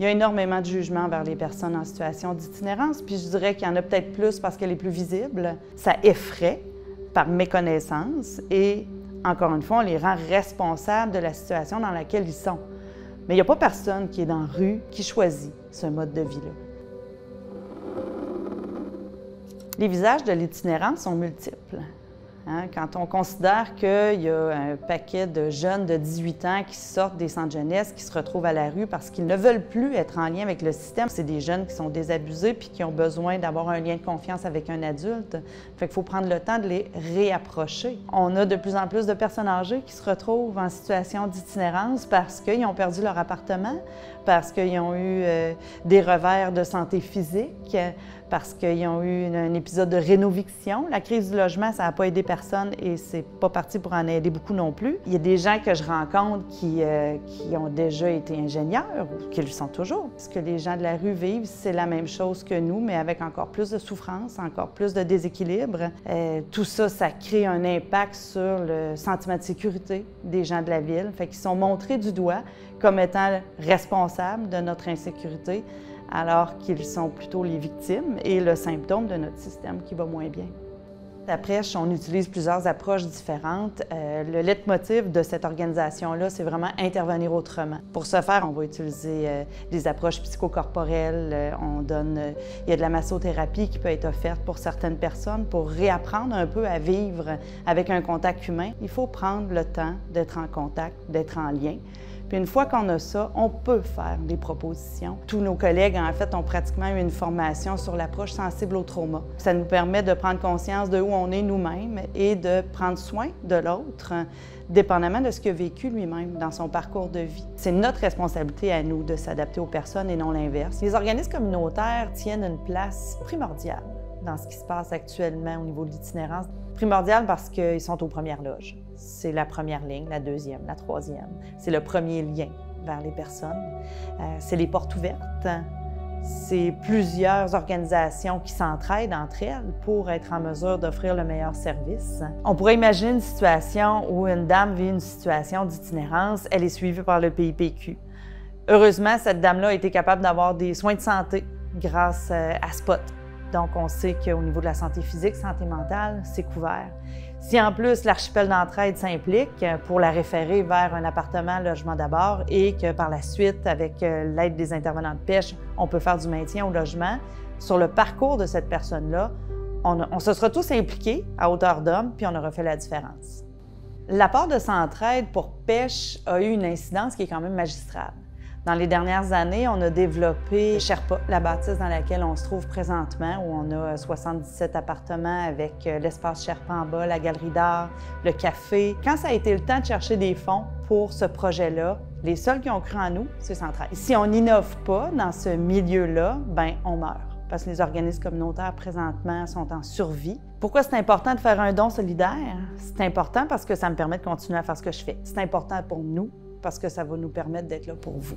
Il y a énormément de jugements envers les personnes en situation d'itinérance, puis je dirais qu'il y en a peut-être plus parce qu'elle est plus visible. Ça effraie par méconnaissance et, encore une fois, on les rend responsables de la situation dans laquelle ils sont. Mais il n'y a pas personne qui est dans la rue qui choisit ce mode de vie-là. Les visages de l'itinérance sont multiples. Quand on considère qu'il y a un paquet de jeunes de 18 ans qui sortent des centres jeunesse, qui se retrouvent à la rue parce qu'ils ne veulent plus être en lien avec le système, c'est des jeunes qui sont désabusés puis qui ont besoin d'avoir un lien de confiance avec un adulte. Fait qu'il faut prendre le temps de les réapprocher. On a de plus en plus de personnes âgées qui se retrouvent en situation d'itinérance parce qu'ils ont perdu leur appartement, parce qu'ils ont eu des revers de santé physique, parce qu'ils ont eu un épisode de rénoviction. La crise du logement, ça n'a pas aidé personne et c'est pas parti pour en aider beaucoup non plus. Il y a des gens que je rencontre qui ont déjà été ingénieurs ou qui le sont toujours. Ce que les gens de la rue vivent, c'est la même chose que nous, mais avec encore plus de souffrance, encore plus de déséquilibre. Tout ça, ça crée un impact sur le sentiment de sécurité des gens de la ville. Fait qu'ils sont montrés du doigt comme étant responsables de notre insécurité, alors qu'ils sont plutôt les victimes et le symptôme de notre système qui va moins bien. À Prêche, on utilise plusieurs approches différentes. Le leitmotiv de cette organisation-là, c'est vraiment intervenir autrement. Pour ce faire, on va utiliser des approches psychocorporelles. Il y a de la massothérapie qui peut être offerte pour certaines personnes pour réapprendre un peu à vivre avec un contact humain. Il faut prendre le temps d'être en contact, d'être en lien. Puis une fois qu'on a ça, on peut faire des propositions. Tous nos collègues, en fait, ont pratiquement eu une formation sur l'approche sensible au trauma. Ça nous permet de prendre conscience de où on est nous-mêmes et de prendre soin de l'autre, dépendamment de ce qu'il a vécu lui-même dans son parcours de vie. C'est notre responsabilité à nous de s'adapter aux personnes et non l'inverse. Les organismes communautaires tiennent une place primordiale dans ce qui se passe actuellement au niveau de l'itinérance. Primordial parce qu'ils sont aux premières loges. C'est la première ligne, la deuxième, la troisième. C'est le premier lien vers les personnes. C'est les portes ouvertes. C'est plusieurs organisations qui s'entraident entre elles pour être en mesure d'offrir le meilleur service. On pourrait imaginer une situation où une dame vit une situation d'itinérance, elle est suivie par le PIPQ. Heureusement, cette dame-là a été capable d'avoir des soins de santé grâce à Spot. Donc, on sait qu'au niveau de la santé physique, santé mentale, c'est couvert. Si en plus l'archipel d'entraide s'implique pour la référer vers un appartement logement d'abord et que par la suite, avec l'aide des intervenants de pêche, on peut faire du maintien au logement, sur le parcours de cette personne-là, on se sera tous impliqués à hauteur d'homme, puis on aura fait la différence. L'apport de Centraide pour pêche a eu une incidence qui est quand même magistrale. Dans les dernières années, on a développé Sherpa, la bâtisse dans laquelle on se trouve présentement, où on a 77 appartements avec l'espace Sherpa en bas, la galerie d'art, le café. Quand ça a été le temps de chercher des fonds pour ce projet-là, les seuls qui ont cru en nous, c'est Centraide. Si on n'innove pas dans ce milieu-là, bien, on meurt. Parce que les organismes communautaires, présentement, sont en survie. Pourquoi c'est important de faire un don solidaire? C'est important parce que ça me permet de continuer à faire ce que je fais. C'est important pour nous, parce que ça va nous permettre d'être là pour vous.